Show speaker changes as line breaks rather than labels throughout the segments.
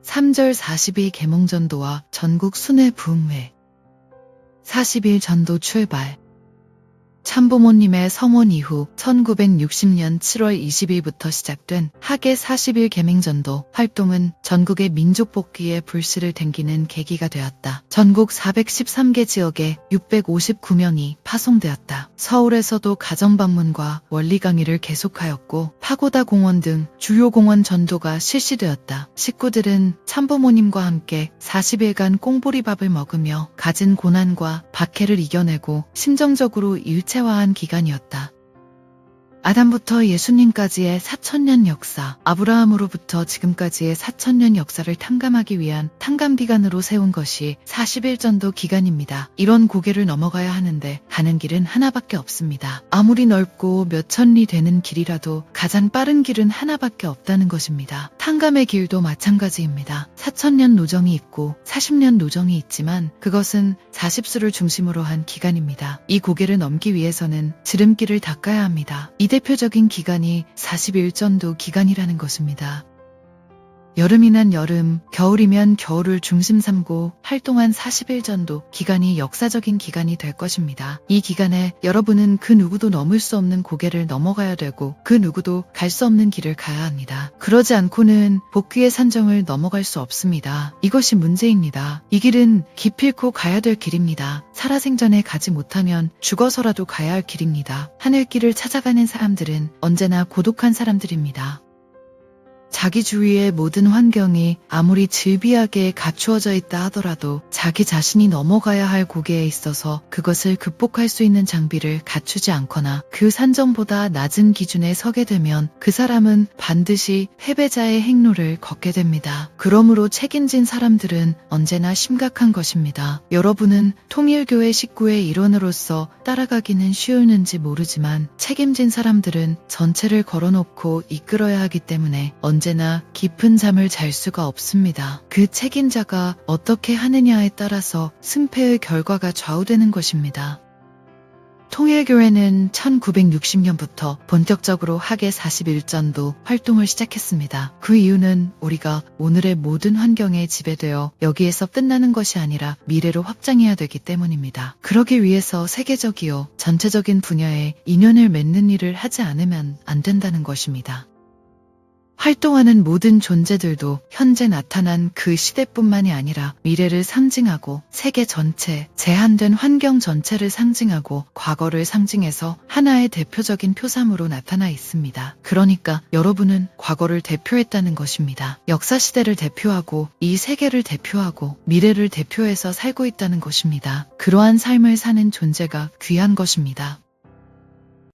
3절 40일 계몽전도와 전국 순회 부흥회 40일 전도 출발 참부모님의 서문 이후 1960년 7월 20일부터 시작된 하계 40일 계명전도 활동은 전국의 민족 복귀의 불씨를 댕기는 계기가 되었다. 전국 413개 지역에 659명이 파송되었다. 서울에서도 가정방문과 원리 강의를 계속하였고 파고다 공원 등 주요 공원 전도가 실시되었다. 식구들은 참부모님과 함께 40일간 꽁보리밥을 먹으며 가진 고난과 박해를 이겨내고 심정적으로 일체화한 기간이었다. 아담부터 예수님까지의 4000년 역사, 아브라함으로부터 지금까지의 4000년 역사를 탐감하기 위한 탐감기간으로 세운 것이 40일 전도 기간입니다. 이런 고개를 넘어가야 하는데 가는 길은 하나밖에 없습니다. 아무리 넓고 몇천 리 되는 길이라도 가장 빠른 길은 하나밖에 없다는 것입니다. 탐감의 길도 마찬가지입니다. 4000년 노정이 있고 40년 노정이 있지만 그것은 40수를 중심으로 한 기간입니다. 이 고개를 넘기 위해서는 지름길을 닦아야 합니다. 이 대표적인 기간이 40일 전도 기간이라는 것입니다. 여름이면 여름, 겨울이면 겨울을 중심 삼고 활동한 40일 전도 기간이 역사적인 기간이 될 것입니다. 이 기간에 여러분은 그 누구도 넘을 수 없는 고개를 넘어가야 되고 그 누구도 갈 수 없는 길을 가야 합니다. 그러지 않고는 복귀의 산정을 넘어갈 수 없습니다. 이것이 문제입니다. 이 길은 기필코 가야 될 길입니다. 살아생전에 가지 못하면 죽어서라도 가야 할 길입니다. 하늘길을 찾아가는 사람들은 언제나 고독한 사람들입니다. 자기 주위의 모든 환경이 아무리 즐비하게 갖추어져 있다 하더라도 자기 자신이 넘어가야 할 고개에 있어서 그것을 극복할 수 있는 장비를 갖추지 않거나 그 산정보다 낮은 기준에 서게 되면 그 사람은 반드시 패배자의 행로를 걷게 됩니다. 그러므로 책임진 사람들은 언제나 심각한 것입니다. 여러분은 통일교회 식구의 일원으로서 따라가기는 쉬울는지 모르지만 책임진 사람들은 전체를 걸어놓고 이끌어야 하기 때문에 언제나 깊은 잠을 잘 수가 없습니다. 그 책임자가 어떻게 하느냐에 따라서 승패의 결과가 좌우되는 것입니다. 통일교회는 1960년부터 본격적으로 하계 41전도 활동을 시작했습니다. 그 이유는 우리가 오늘의 모든 환경에 지배되어 여기에서 끝나는 것이 아니라 미래로 확장해야 되기 때문입니다. 그러기 위해서 세계적이요 전체적인 분야에 인연을 맺는 일을 하지 않으면 안 된다는 것입니다. 활동하는 모든 존재들도 현재 나타난 그 시대뿐만이 아니라 미래를 상징하고 세계 전체, 제한된 환경 전체를 상징하고 과거를 상징해서 하나의 대표적인 표상으로 나타나 있습니다. 그러니까 여러분은 과거를 대표했다는 것입니다. 역사시대를 대표하고 이 세계를 대표하고 미래를 대표해서 살고 있다는 것입니다. 그러한 삶을 사는 존재가 귀한 것입니다.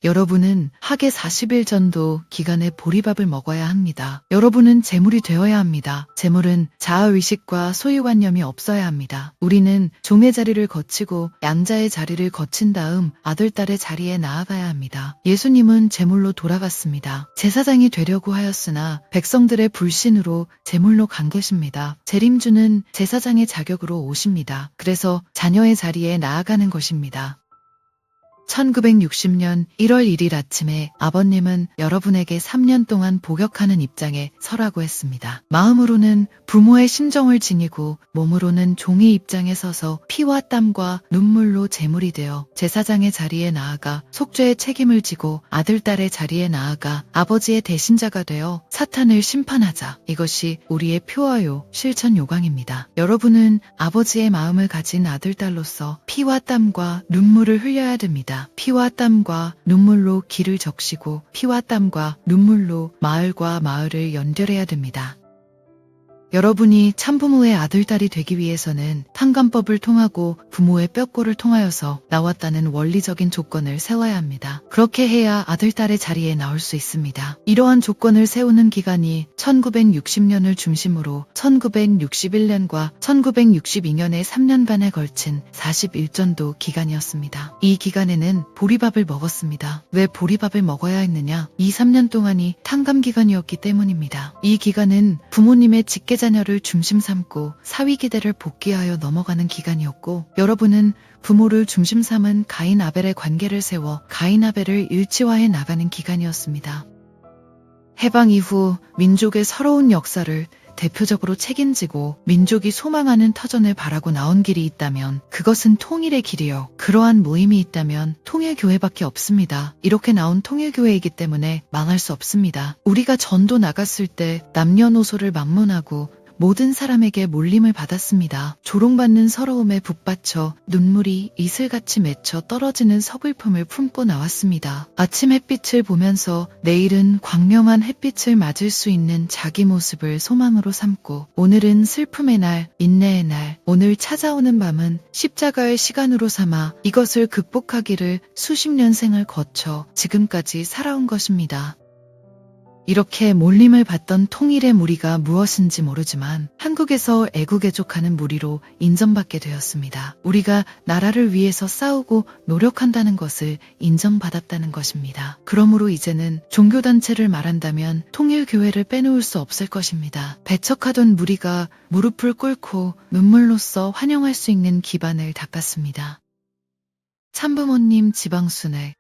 여러분은 하계 40일 전도 기간에 보리밥을 먹어야 합니다. 여러분은 재물이 되어야 합니다. 재물은 자아의식과 소유관념이 없어야 합니다. 우리는 종의 자리를 거치고 양자의 자리를 거친 다음 아들, 딸의 자리에 나아가야 합니다. 예수님은 제물로 돌아갔습니다. 제사장이 되려고 하였으나 백성들의 불신으로 제물로 간 것입니다. 재림주는 제사장의 자격으로 오십니다. 그래서 자녀의 자리에 나아가는 것입니다. 1960년 1월 1일 아침에 아버님은 여러분에게 3년 동안 복역하는 입장에 서라고 했습니다. 마음으로는 부모의 심정을 지니고 몸으로는 종의 입장에 서서 피와 땀과 눈물로 제물이 되어 제사장의 자리에 나아가 속죄의 책임을 지고 아들, 딸의 자리에 나아가 아버지의 대신자가 되어 사탄을 심판하자. 이것이 우리의 표어요 실천 요강입니다. 여러분은 아버지의 마음을 가진 아들, 딸로서 피와 땀과 눈물을 흘려야 됩니다. 피와 땀과 눈물로 길을 적시고 피와 땀과 눈물로 마을과 마을을 연결해야 됩니다. 여러분이 참부모의 아들, 딸이 되기 위해서는 탕감법을 통하고 부모의 뼈골을 통하여서 나왔다는 원리적인 조건을 세워야 합니다. 그렇게 해야 아들, 딸의 자리에 나올 수 있습니다. 이러한 조건을 세우는 기간이 1960년을 중심으로 1961년과 1962년의 3년간에 걸친 41전도 기간이었습니다. 이 기간에는 보리밥을 먹었습니다. 왜 보리밥을 먹어야 했느냐? 2, 3년 동안이 탕감 기간이었기 때문입니다. 이 기간은 부모님의 직계자 자녀를 중심 삼고 사위기대를 복귀하여 넘어가는 기간이었고 여러분은 부모를 중심 삼은 가인 아벨의 관계를 세워 가인 아벨을 일치화해 나가는 기간이었습니다. 해방 이후 민족의 서러운 역사를 대표적으로 책임지고 민족이 소망하는 터전을 바라고 나온 길이 있다면 그것은 통일의 길이요. 그러한 모임이 있다면 통일교회밖에 없습니다. 이렇게 나온 통일교회이기 때문에 망할 수 없습니다. 우리가 전도 나갔을 때 남녀노소를 막론하고 모든 사람에게 몰림을 받았습니다. 조롱받는 서러움에 북받쳐 눈물이 이슬같이 맺혀 떨어지는 서글픔을 품고 나왔습니다. 아침 햇빛을 보면서 내일은 광명한 햇빛을 맞을 수 있는 자기 모습을 소망으로 삼고 오늘은 슬픔의 날, 인내의 날, 오늘 찾아오는 밤은 십자가의 시간으로 삼아 이것을 극복하기를 수십 년생을 거쳐 지금까지 살아온 것입니다. 이렇게 몰림을 받던 통일의 무리가 무엇인지 모르지만 한국에서 애국애족하는 무리로 인정받게 되었습니다. 우리가 나라를 위해서 싸우고 노력한다는 것을 인정받았다는 것입니다. 그러므로 이제는 종교단체를 말한다면 통일교회를 빼놓을 수 없을 것입니다. 배척하던 무리가 무릎을 꿇고 눈물로써 환영할 수 있는 기반을 닦았습니다. 참부모님 지방순회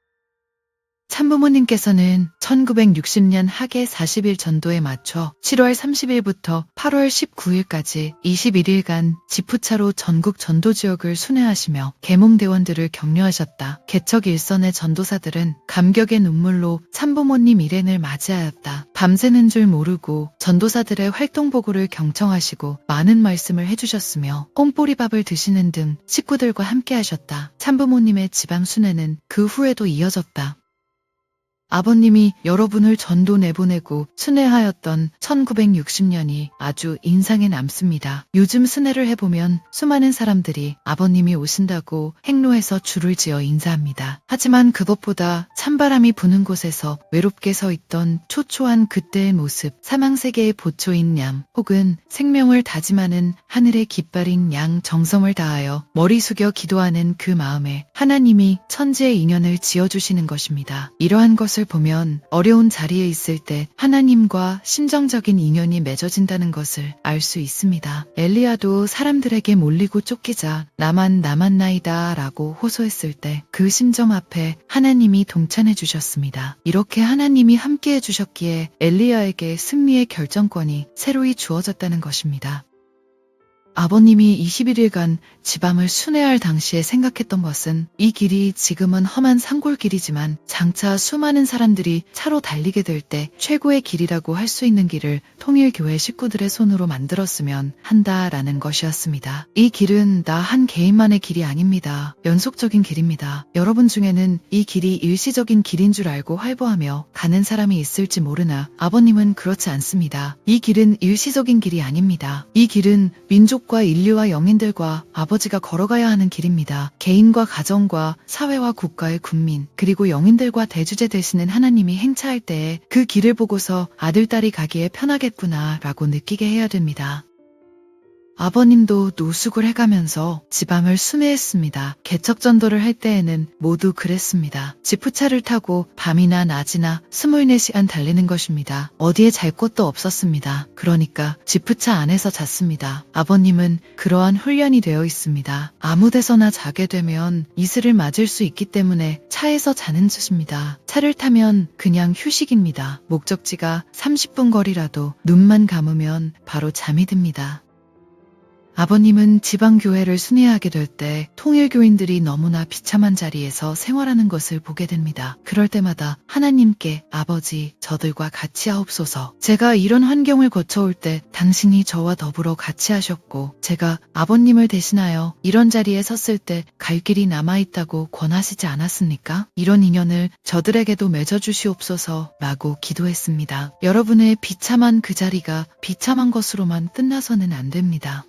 참부모님께서는 1960년 하계 40일 전도에 맞춰 7월 30일부터 8월 19일까지 21일간 지푸차로 전국 전도지역을 순회하시며 계몽대원들을 격려하셨다. 개척 일선의 전도사들은 감격의 눈물로 참부모님 일행을 맞이하였다. 밤새는 줄 모르고 전도사들의 활동보고를 경청하시고 많은 말씀을 해주셨으며 꽁보리밥을 드시는 등 식구들과 함께 하셨다. 참부모님의 지방순회는 그 후에도 이어졌다. 아버님이 여러분을 전도 내보내고 순회하였던 1960년이 아주 인상에 남습니다. 요즘 순회를 해보면 수많은 사람들이 아버님이 오신다고 행로에서 줄을 지어 인사합니다. 하지만 그것보다 찬바람이 부는 곳에서 외롭게 서 있던 초초한 그때의 모습, 사망세계의 보초인 양 혹은 생명을 다짐하는 하늘의 깃발인 양 정성을 다하여 머리 숙여 기도하는 그 마음에 하나님이 천지의 인연을 지어주시는 것입니다. 이러한 것을 보면 어려운 자리에 있을 때 하나님과 심정적인 인연이 맺어진다는 것을 알 수 있습니다. 엘리야도 사람들에게 몰리고 쫓기자 나만 남았나이다 라고 호소했을 때 그 심정 앞에 하나님이 동참해 주셨습니다. 이렇게 하나님이 함께해 주셨기에 엘리야에게 승리의 결정권이 새로이 주어졌다는 것입니다. 아버님이 21일간 지방을 순회할 당시에 생각했던 것은 이 길이 지금은 험한 산골길이지만 장차 수많은 사람들이 차로 달리게 될 때 최고의 길이라고 할 수 있는 길을 통일교회 식구들의 손으로 만들었으면 한다라는 것이었습니다. 이 길은 나 한 개인만의 길이 아닙니다. 연속적인 길입니다. 여러분 중에는 이 길이 일시적인 길인 줄 알고 활보하며 가는 사람이 있을지 모르나 아버님은 그렇지 않습니다. 이 길은 일시적인 길이 아닙니다. 이 길은 민족과 인류와 영인들과 아버지가 걸어가야 하는 길입니다. 개인과 가정과 사회와 국가의 국민 그리고 영인들과 대주제 되시는 하나님이 행차할 때에 그 길을 보고서 아들, 딸이 가기에 편하겠구나 라고 느끼게 해야 됩니다. 아버님도 노숙을 해가면서 지방을 순회했습니다. 개척전도를 할 때에는 모두 그랬습니다. 지푸차를 타고 밤이나 낮이나 24시간 달리는 것입니다. 어디에 잘 곳도 없었습니다. 그러니까 지푸차 안에서 잤습니다. 아버님은 그러한 훈련이 되어 있습니다. 아무 데서나 자게 되면 이슬을 맞을 수 있기 때문에 차에서 자는 짓입니다. 차를 타면 그냥 휴식입니다. 목적지가 30분 거리라도 눈만 감으면 바로 잠이 듭니다. 아버님은 지방교회를 순회하게 될 때 통일교인들이 너무나 비참한 자리에서 생활하는 것을 보게 됩니다. 그럴 때마다 하나님께 아버지 저들과 같이 하옵소서. 제가 이런 환경을 거쳐올 때 당신이 저와 더불어 같이 하셨고 제가 아버님을 대신하여 이런 자리에 섰을 때 갈 길이 남아있다고 권하시지 않았습니까? 이런 인연을 저들에게도 맺어주시옵소서 라고 기도했습니다. 여러분의 비참한 그 자리가 비참한 것으로만 끝나서는 안 됩니다.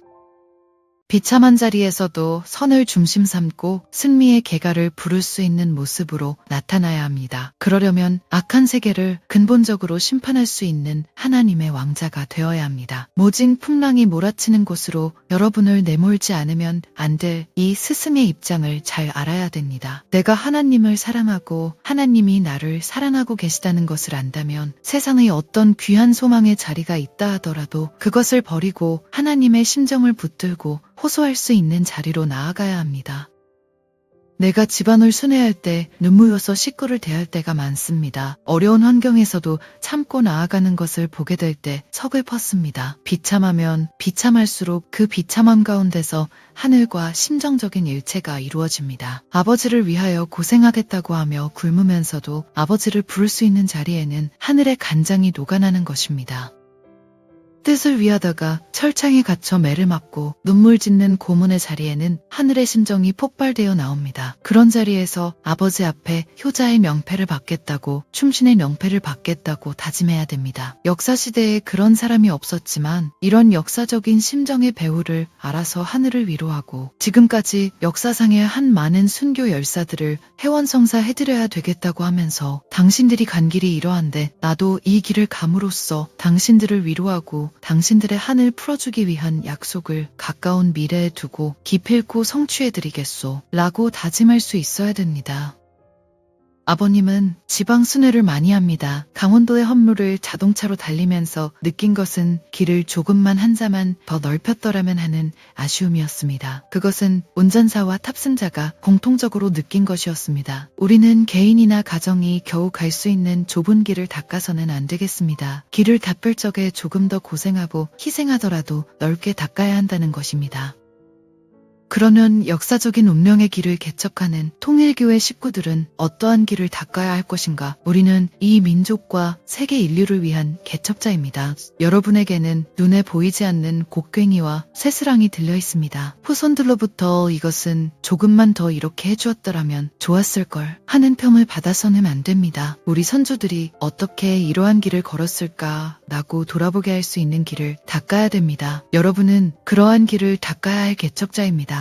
비참한 자리에서도 선을 중심 삼고 승리의 개가를 부를 수 있는 모습으로 나타나야 합니다. 그러려면 악한 세계를 근본적으로 심판할 수 있는 하나님의 왕자가 되어야 합니다. 모진 풍랑이 몰아치는 곳으로 여러분을 내몰지 않으면 안 될 이 스승의 입장을 잘 알아야 됩니다. 내가 하나님을 사랑하고 하나님이 나를 사랑하고 계시다는 것을 안다면 세상의 어떤 귀한 소망의 자리가 있다 하더라도 그것을 버리고 하나님의 심정을 붙들고 호소할 수 있는 자리로 나아가야 합니다. 내가 집안을 순회할 때 눈물로써 식구를 대할 때가 많습니다. 어려운 환경에서도 참고 나아가는 것을 보게 될 때 서글펐습니다. 비참하면 비참할수록 그 비참함 가운데서 하늘과 심정적인 일체가 이루어집니다. 아버지를 위하여 고생하겠다고 하며 굶으면서도 아버지를 부를 수 있는 자리에는 하늘의 간장이 녹아나는 것입니다. 뜻을 위하다가 철창에 갇혀 매를 맞고 눈물 짓는 고문의 자리에는 하늘의 심정이 폭발되어 나옵니다. 그런 자리에서 아버지 앞에 효자의 명패를 받겠다고, 충신의 명패를 받겠다고 다짐해야 됩니다. 역사시대에 그런 사람이 없었지만 이런 역사적인 심정의 배후를 알아서 하늘을 위로하고 지금까지 역사상의 한 많은 순교 열사들을 해원성사 해드려야 되겠다고 하면서 당신들이 간 길이 이러한데 나도 이 길을 감으로써 당신들을 위로하고 당신들의 한을 풀어주기 위한 약속을 가까운 미래에 두고 기필코 성취해드리겠소 라고 다짐할 수 있어야 됩니다. 아버님은 지방 순회를 많이 합니다. 강원도의 헌무를 자동차로 달리면서 느낀 것은 길을 조금만 한 자만 더 넓혔더라면 하는 아쉬움이었습니다. 그것은 운전사와 탑승자가 공통적으로 느낀 것이었습니다. 우리는 개인이나 가정이 겨우 갈 수 있는 좁은 길을 닦아서는 안 되겠습니다. 길을 닦을 적에 조금 더 고생하고 희생하더라도 넓게 닦아야 한다는 것입니다. 그러면 역사적인 운명의 길을 개척하는 통일교회 식구들은 어떠한 길을 닦아야 할 것인가? 우리는 이 민족과 세계 인류를 위한 개척자입니다. 여러분에게는 눈에 보이지 않는 곡괭이와 쇠스랑이 들려 있습니다. 후손들로부터 이것은 조금만 더 이렇게 해주었더라면 좋았을걸 하는 평을 받아서는 안 됩니다. 우리 선조들이 어떻게 이러한 길을 걸었을까? 라고 돌아보게 할 수 있는 길을 닦아야 됩니다. 여러분은 그러한 길을 닦아야 할 개척자입니다.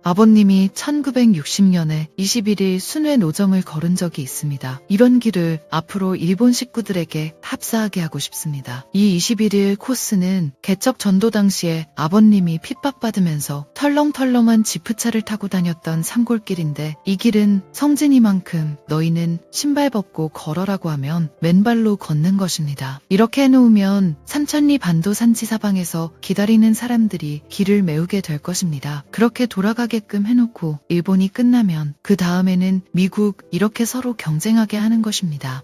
아버님이 1960년에 21일 순회 노정을 걸은 적이 있습니다. 이런 길을 앞으로 일본 식구들에게 합사하게 하고 싶습니다. 이 21일 코스는 개척 전도 당시에 아버님이 핍박받으면서 털렁털렁한 지프차를 타고 다녔던 산골길인데 이 길은 성진이만큼 너희는 신발 벗고 걸어라고 하면 맨발로 걷는 것입니다. 이렇게 해놓으면 삼천리 반도 산지 사방에서 기다리는 사람들이 길을 메우게 될 것입니다. 그렇게 돌아가게 해놓고 일본이 끝나면 그 다음에는 미국 이렇게 서로 경쟁하게 하는 것입니다.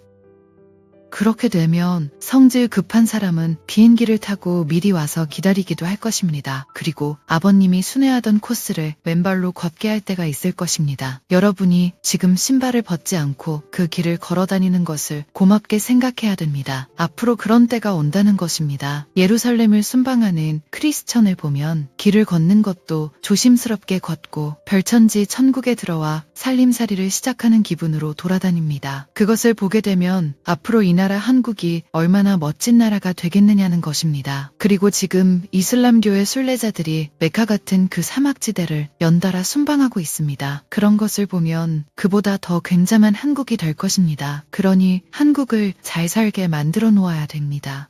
그렇게 되면 성질 급한 사람은 비행기를 타고 미리 와서 기다리기도 할 것입니다. 그리고 아버님이 순회하던 코스를 맨발로 걷게 할 때가 있을 것입니다. 여러분이 지금 신발을 벗지 않고 그 길을 걸어 다니는 것을 고맙게 생각해야 됩니다. 앞으로 그런 때가 온다는 것입니다. 예루살렘을 순방하는 크리스천을 보면 길을 걷는 것도 조심스럽게 걷고 별천지 천국에 들어와 살림살이를 시작하는 기분으로 돌아다닙니다. 그것을 보게 되면 앞으로 이 나라 한국이 얼마나 멋진 나라가 되겠느냐는 것입니다. 그리고 지금 이슬람교의 순례자들이 메카 같은 그 사막지대를 연달아 순방하고 있습니다. 그런 것을 보면 그보다 더 굉장한 한국이 될 것입니다. 그러니 한국을 잘 살게 만들어 놓아야 됩니다.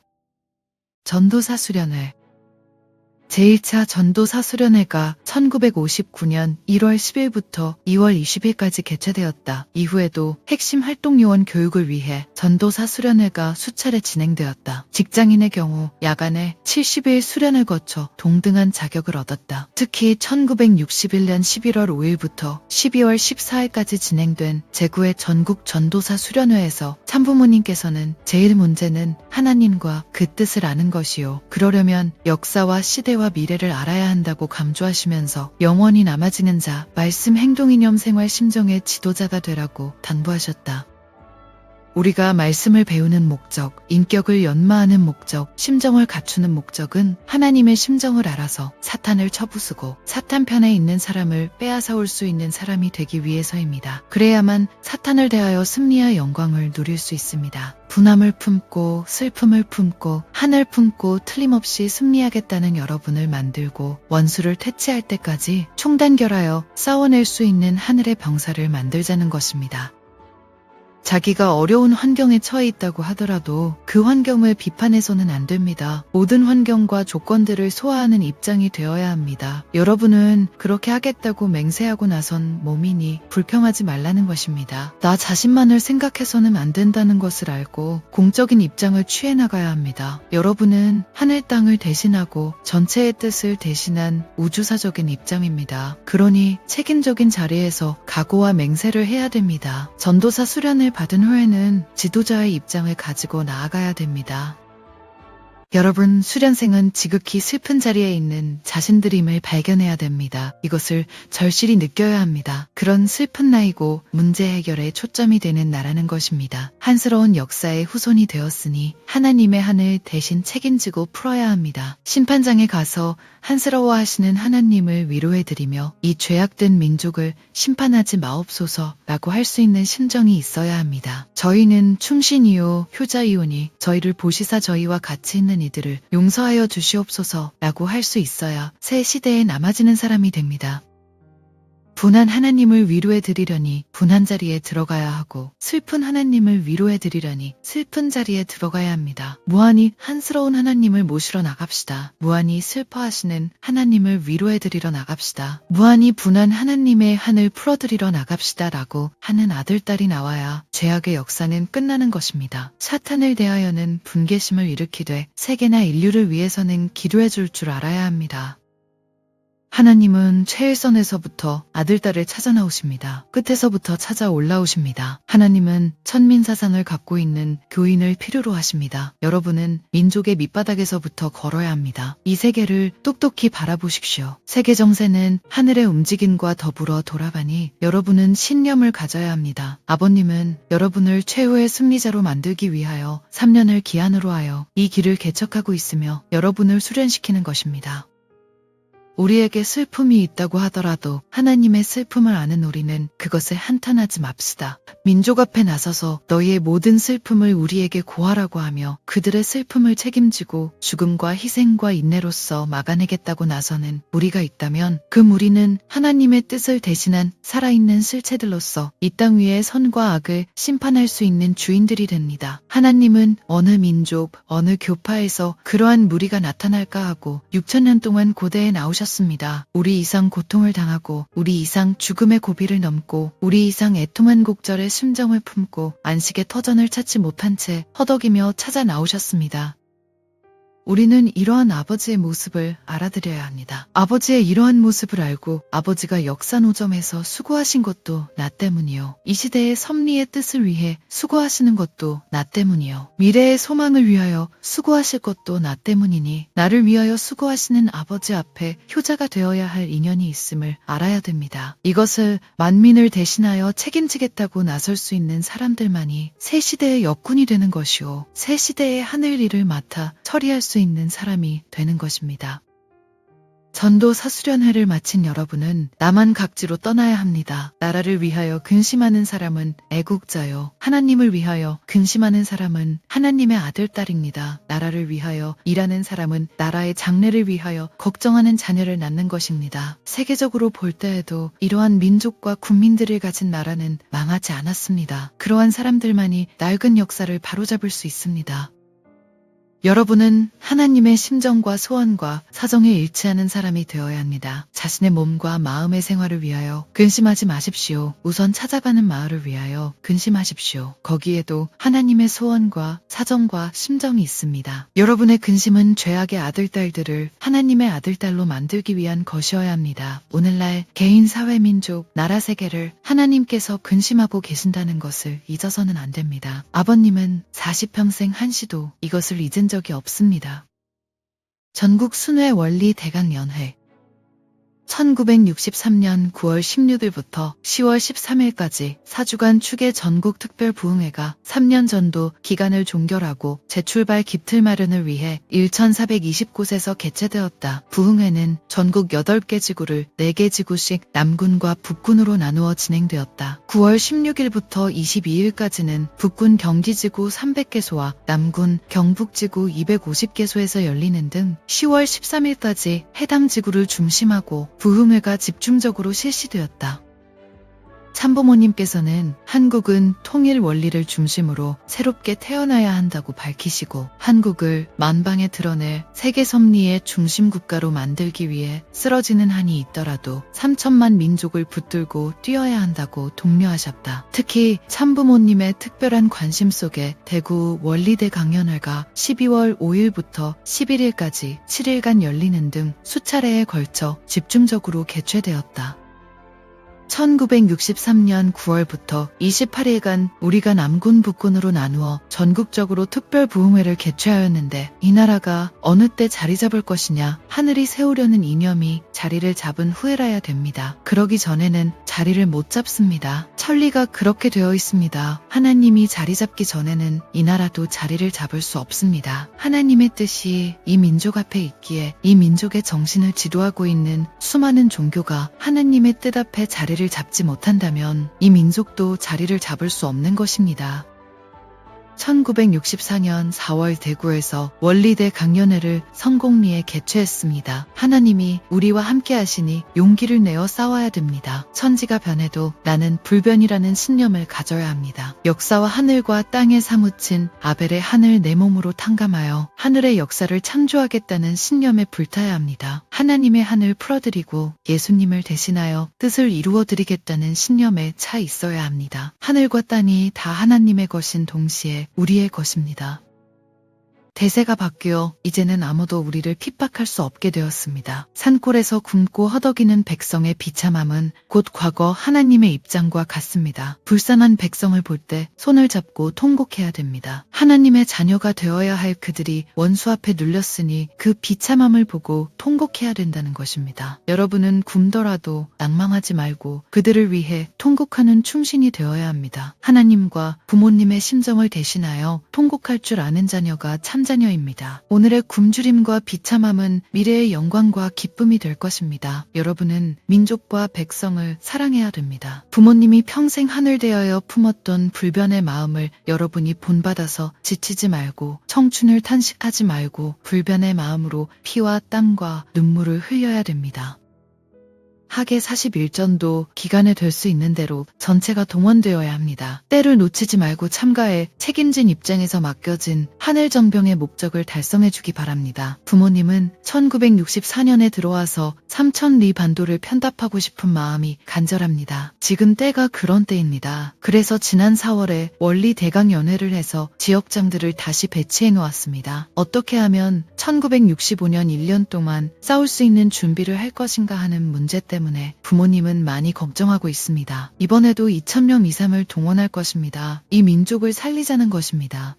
전도사 수련회 제1차 전도사 수련회가 1959년 1월 10일부터 2월 20일까지 개최되었다. 이후에도 핵심 활동 요원 교육을 위해 전도사 수련회가 수차례 진행되었다. 직장인의 경우 야간에 70일 수련을 거쳐 동등한 자격을 얻었다. 특히 1961년 11월 5일부터 12월 14일까지 진행된 제9회 전국 전도사 수련회에서 참부모님께서는 제일 문제는 하나님과 그 뜻을 아는 것이요. 그러려면 역사와 시대와 미래를 알아야 한다고 강조하시면서 영원히 남아지는 자, 말씀 행동 이념 생활 심정의 지도자가 되라고 당부하셨다. 우리가 말씀을 배우는 목적, 인격을 연마하는 목적, 심정을 갖추는 목적은 하나님의 심정을 알아서 사탄을 쳐부수고 사탄 편에 있는 사람을 빼앗아올 수 있는 사람이 되기 위해서입니다. 그래야만 사탄을 대하여 승리와 영광을 누릴 수 있습니다. 분함을 품고 슬픔을 품고 한을 품고 틀림없이 승리하겠다는 여러분을 만들고 원수를 퇴치할 때까지 총단결하여 싸워낼 수 있는 하늘의 병사를 만들자는 것입니다. 자기가 어려운 환경에 처해 있다고 하더라도 그 환경을 비판해서는 안 됩니다. 모든 환경과 조건들을 소화하는 입장이 되어야 합니다. 여러분은 그렇게 하겠다고 맹세하고 나선 몸이니 불평하지 말라는 것입니다. 나 자신만을 생각해서는 안 된다는 것을 알고 공적인 입장을 취해 나가야 합니다. 여러분은 하늘 땅을 대신하고 전체의 뜻을 대신한 우주사적인 입장입니다. 그러니 책임적인 자리에서 각오와 맹세를 해야 됩니다. 전도사 수련을 받은 후에는 지도자의 입장을 가지고 나아가야 됩니다. 여러분, 수련생은 지극히 슬픈 자리에 있는 자신들임을 발견해야 됩니다. 이것을 절실히 느껴야 합니다. 그런 슬픈 나이고 문제 해결에 초점이 되는 나라는 것입니다. 한스러운 역사의 후손이 되었으니 하나님의 한을 대신 책임지고 풀어야 합니다. 심판장에 가서 한스러워하시는 하나님을 위로해드리며 이 죄악된 민족을 심판하지 마옵소서라고 할 수 있는 심정이 있어야 합니다. 저희는 충신이요 효자이오니 저희를 보시사 저희와 같이 있는 이들을 용서하여 주시옵소서라고 할 수 있어야 새 시대에 남아지는 사람이 됩니다. 분한 하나님을 위로해 드리려니 분한 자리에 들어가야 하고 슬픈 하나님을 위로해 드리려니 슬픈 자리에 들어가야 합니다. 무한히 한스러운 하나님을 모시러 나갑시다. 무한히 슬퍼하시는 하나님을 위로해 드리러 나갑시다. 무한히 분한 하나님의 한을 풀어드리러 나갑시다 라고 하는 아들, 딸이 나와야 죄악의 역사는 끝나는 것입니다. 사탄을 대하여는 분개심을 일으키되 세계나 인류를 위해서는 기도해 줄 줄 알아야 합니다. 하나님은 최일선에서부터 아들, 딸을 찾아 나오십니다. 끝에서부터 찾아 올라오십니다. 하나님은 천민사상을 갖고 있는 교인을 필요로 하십니다. 여러분은 민족의 밑바닥에서부터 걸어야 합니다. 이 세계를 똑똑히 바라보십시오. 세계 정세는 하늘의 움직임과 더불어 돌아가니 여러분은 신념을 가져야 합니다. 아버님은 여러분을 최후의 승리자로 만들기 위하여 3년을 기한으로 하여 이 길을 개척하고 있으며 여러분을 수련시키는 것입니다. 우리에게 슬픔이 있다고 하더라도 하나님의 슬픔을 아는 우리는 그것을 한탄하지 맙시다. 민족 앞에 나서서 너희의 모든 슬픔을 우리에게 고하라고 하며 그들의 슬픔을 책임지고 죽음과 희생과 인내로서 막아내겠다고 나서는 무리가 있다면 그 무리는 하나님의 뜻을 대신한 살아있는 실체들로서 이 땅 위에 선과 악을 심판할 수 있는 주인들이 됩니다. 하나님은 어느 민족, 어느 교파에서 그러한 무리가 나타날까 하고 6,000년 동안 고대에 나오셨습니다. 우리 이상 고통을 당하고 우리 이상 죽음의 고비를 넘고 우리 이상 애통한 곡절의 심정을 품고 안식의 터전을 찾지 못한 채 허덕이며 찾아 나오셨습니다. 우리는 이러한 아버지의 모습을 알아들여야 합니다. 아버지의 이러한 모습을 알고 아버지가 역사 노점에서 수고하신 것도 나 때문이요. 이 시대의 섭리의 뜻을 위해 수고하시는 것도 나 때문이요. 미래의 소망을 위하여 수고하실 것도 나 때문이니 나를 위하여 수고하시는 아버지 앞에 효자가 되어야 할 인연이 있음을 알아야 됩니다. 이것을 만민을 대신하여 책임지겠다고 나설 수 있는 사람들만이 새 시대의 역군이 되는 것이요. 새 시대의 하늘 일을 맡아 처리할 수 있는 사람이 되는 것입니다. 전도 사수련회를 마친 여러분은 남한 각지로 떠나야 합니다. 나라를 위하여 근심하는 사람은 애국자요. 하나님을 위하여 근심하는 사람은 하나님의 아들, 딸입니다. 나라를 위하여 일하는 사람은 나라의 장래를 위하여 걱정하는 자녀를 낳는 것입니다. 세계적으로 볼 때에도 이러한 민족과 국민들을 가진 나라는 망하지 않았습니다. 그러한 사람들만이 낡은 역사를 바로잡을 수 있습니다. 여러분은 하나님의 심정과 소원과 사정에 일치하는 사람이 되어야 합니다. 자신의 몸과 마음의 생활을 위하여 근심하지 마십시오. 우선 찾아가는 마을을 위하여 근심하십시오. 거기에도 하나님의 소원과 사정과 심정이 있습니다. 여러분의 근심은 죄악의 아들딸들을 하나님의 아들딸로 만들기 위한 것이어야 합니다. 오늘날 개인, 사회, 민족, 나라, 세계를 하나님께서 근심하고 계신다는 것을 잊어서는 안 됩니다. 아버님은 40평생 한시도 이것을 잊은 적이 없습니다. 전국 순회 원리 대강연회 1963년 9월 16일부터 10월 13일까지 4주간 추계 전국 특별 부흥회가 3년 전도 기간을 종결하고 재출발 기틀 마련을 위해 1,420곳에서 개최되었다. 부흥회는 전국 8개 지구를 4개 지구씩 남군과 북군으로 나누어 진행되었다. 9월 16일부터 22일까지는 북군 경기지구 300개소와 남군 경북지구 250개소에서 열리는 등 10월 13일까지 해당 지구를 중심하고 부흥회가 집중적으로 실시되었다. 참부모님께서는 한국은 통일 원리를 중심으로 새롭게 태어나야 한다고 밝히시고 한국을 만방에 드러낼 세계 섭리의 중심 국가로 만들기 위해 쓰러지는 한이 있더라도 3천만 민족을 붙들고 뛰어야 한다고 독려하셨다. 특히 참부모님의 특별한 관심 속에 대구 원리대 강연회가 12월 5일부터 11일까지 7일간 열리는 등 수차례에 걸쳐 집중적으로 개최되었다. 1963년 9월부터 28일간 우리가 남군 북군으로 나누어 전국적으로 특별부흥회를 개최하였는데 이 나라가 어느 때 자리 잡을 것이냐 하늘이 세우려는 이념이 자리를 잡은 후에라야 됩니다. 그러기 전에는 자리를 못 잡습니다. 천리가 그렇게 되어 있습니다. 하나님이 자리 잡기 전에는 이 나라도 자리를 잡을 수 없습니다. 하나님의 뜻이 이 민족 앞에 있기에 이 민족의 정신을 지도하고 있는 수많은 종교가 하나님의 뜻 앞에 자리를 잡지 못한다면 이 민족도 자리를 잡을 수 없는 것입니다. 1964년 4월 대구에서 원리대 강연회를 성공리에 개최했습니다. 하나님이 우리와 함께 하시니 용기를 내어 싸워야 됩니다. 천지가 변해도 나는 불변이라는 신념을 가져야 합니다. 역사와 하늘과 땅에 사무친 아벨의 하늘 내 몸으로 탕감하여 하늘의 역사를 창조하겠다는 신념에 불타야 합니다. 하나님의 한을 풀어드리고 예수님을 대신하여 뜻을 이루어드리겠다는 신념에 차 있어야 합니다. 하늘과 땅이 다 하나님의 것인 동시에 우리의 것입니다. 대세가 바뀌어 이제는 아무도 우리를 핍박할 수 없게 되었습니다. 산골에서 굶고 허덕이는 백성의 비참함은 곧 과거 하나님의 입장과 같습니다. 불쌍한 백성을 볼 때 손을 잡고 통곡해야 됩니다. 하나님의 자녀가 되어야 할 그들이 원수 앞에 눌렸으니 그 비참함을 보고 통곡해야 된다는 것입니다. 여러분은 굶더라도 낭망하지 말고 그들을 위해 통곡하는 충신이 되어야 합니다. 하나님과 부모님의 심정을 대신하여 통곡할 줄 아는 자녀가 참 자녀입니다. 오늘의 굶주림과 비참함은 미래의 영광과 기쁨이 될 것입니다. 여러분은 민족과 백성을 사랑해야 됩니다. 부모님이 평생 하늘 대하여 품었던 불변의 마음을 여러분이 본받아서 지치지 말고 청춘을 탄식하지 말고 불변의 마음으로 피와 땀과 눈물을 흘려야 됩니다. 하계 41전도 기간에 될 수 있는 대로 전체가 동원되어야 합니다. 때를 놓치지 말고 참가해 책임진 입장에서 맡겨진 하늘정병의 목적을 달성해주기 바랍니다. 부모님은 1964년에 들어와서 삼천리 반도를 편답하고 싶은 마음이 간절합니다. 지금 때가 그런 때입니다. 그래서 지난 4월에 원리 대강연회를 해서 지역장들을 다시 배치해 놓았습니다. 어떻게 하면 1965년 1년 동안 싸울 수 있는 준비를 할 것인가 하는 문제 때문에 부모님은 많이 걱정하고 있습니다. 이번에도 2,000명 이상을 동원할 것입니다. 이 민족을 살리자는 것입니다.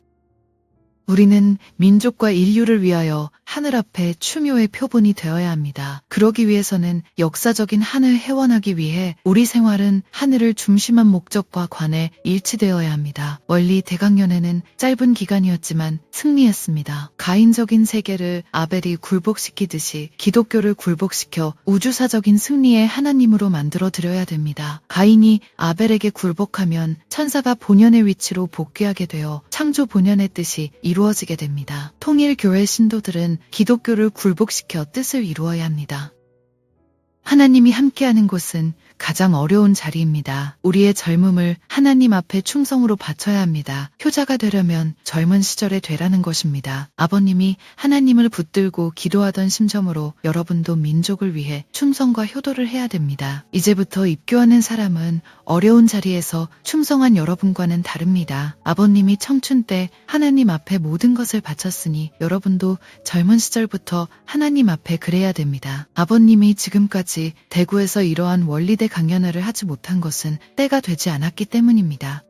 우리는 민족과 인류를 위하여 하늘 앞에 추묘의 표본이 되어야 합니다. 그러기 위해서는 역사적인 한을 회원하기 위해 우리 생활은 하늘을 중심한 목적과 관해 일치되어야 합니다. 원리 대강연회는 짧은 기간이었지만 승리했습니다. 가인적인 세계를 아벨이 굴복시키듯이 기독교를 굴복시켜 우주사적인 승리의 하나님으로 만들어 드려야 됩니다. 가인이 아벨에게 굴복하면 천사가 본연의 위치로 복귀하게 되어 창조 본연의 뜻이 이루어지게 됩니다. 통일교회 신도들은 기독교를 굴복시켜 뜻을 이루어야 합니다. 하나님이 함께하는 곳은 가장 어려운 자리입니다. 우리의 젊음을 하나님 앞에 충성으로 바쳐야 합니다. 효자가 되려면 젊은 시절에 되라는 것입니다. 아버님이 하나님을 붙들고 기도하던 심정으로 여러분도 민족을 위해 충성과 효도를 해야 됩니다. 이제부터 입교하는 사람은 어려운 자리에서 충성한 여러분과는 다릅니다. 아버님이 청춘 때 하나님 앞에 모든 것을 바쳤으니 여러분도 젊은 시절부터 하나님 앞에 그래야 됩니다. 아버님이 지금까지 대구에서 이러한 원리대 강연회를 하지 못한 것은 때가 되지 않았기 때문입니다.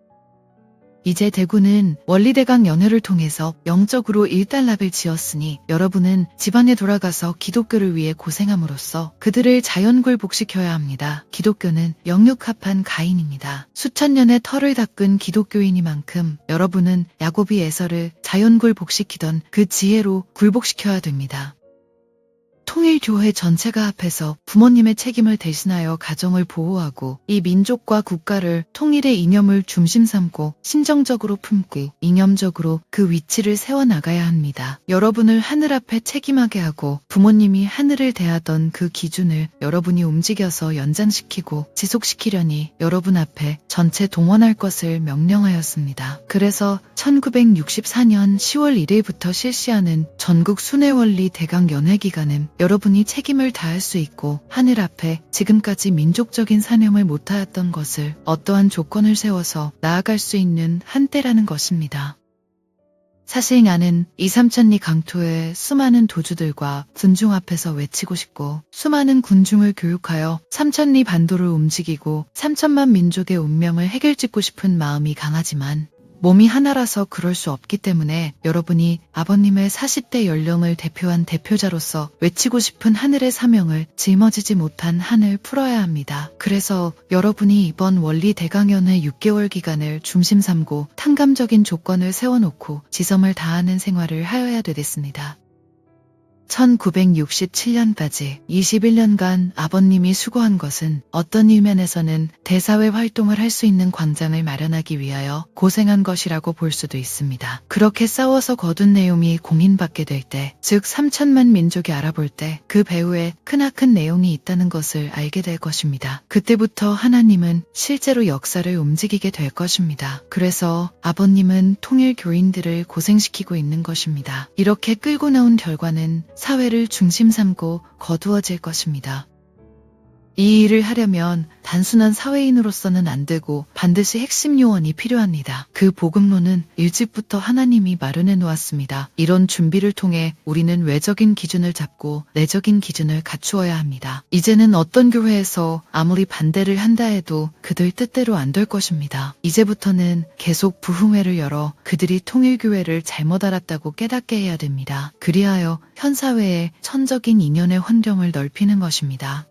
이제 대구는 원리대강 연회를 통해서 영적으로 일단락을 지었으니 여러분은 지방에 돌아가서 기독교를 위해 고생함으로써 그들을 자연굴복시켜야 합니다. 기독교는 영육합한 가인입니다. 수천 년의 털을 닦은 기독교인이만큼 여러분은 야곱이 에서를 자연굴복시키던 그 지혜로 굴복시켜야 됩니다. 통일교회 전체가 합해서 부모님의 책임을 대신하여 가정을 보호하고 이 민족과 국가를 통일의 이념을 중심 삼고 심정적으로 품고 이념적으로 그 위치를 세워나가야 합니다. 여러분을 하늘 앞에 책임하게 하고 부모님이 하늘을 대하던 그 기준을 여러분이 움직여서 연장시키고 지속시키려니 여러분 앞에 전체 동원할 것을 명령하였습니다. 그래서 1964년 10월 1일부터 실시하는 전국 순회원리 대강 연회 기간은 여러분이 책임을 다할 수 있고 하늘 앞에 지금까지 민족적인 사명을 못하였던 것을 어떠한 조건을 세워서 나아갈 수 있는 한때라는 것입니다. 사실 나는 이 삼천리 강토의 수많은 도주들과 군중 앞에서 외치고 싶고 수많은 군중을 교육하여 삼천리 반도를 움직이고 3천만 민족의 운명을 해결짓고 싶은 마음이 강하지만 몸이 하나라서 그럴 수 없기 때문에 여러분이 아버님의 40대 연령을 대표한 대표자로서 외치고 싶은 하늘의 사명을 짊어지지 못한 한을 풀어야 합니다. 그래서 여러분이 이번 원리 대강연회 6개월 기간을 중심 삼고 탕감적인 조건을 세워놓고 지성을 다하는 생활을 하여야 되겠습니다. 1967년까지 21년간 아버님이 수고한 것은 어떤 이면에서는 대사회 활동을 할 수 있는 광장을 마련하기 위하여 고생한 것이라고 볼 수도 있습니다. 그렇게 싸워서 거둔 내용이 공인받게 될 때, 즉 3천만 민족이 알아볼 때 그 배후에 크나큰 내용이 있다는 것을 알게 될 것입니다. 그때부터 하나님은 실제로 역사를 움직이게 될 것입니다. 그래서 아버님은 통일 교인들을 고생시키고 있는 것입니다. 이렇게 끌고 나온 결과는 사회를 중심 삼고 거두어질 것입니다. 이 일을 하려면 단순한 사회인으로서는 안 되고 반드시 핵심 요원이 필요합니다. 그 복음론은 일찍부터 하나님이 마련해 놓았습니다. 이런 준비를 통해 우리는 외적인 기준을 잡고 내적인 기준을 갖추어야 합니다. 이제는 어떤 교회에서 아무리 반대를 한다 해도 그들 뜻대로 안 될 것입니다. 이제부터는 계속 부흥회를 열어 그들이 통일교회를 잘못 알았다고 깨닫게 해야 됩니다. 그리하여 현 사회에 천적인 인연의 환경을 넓히는 것입니다.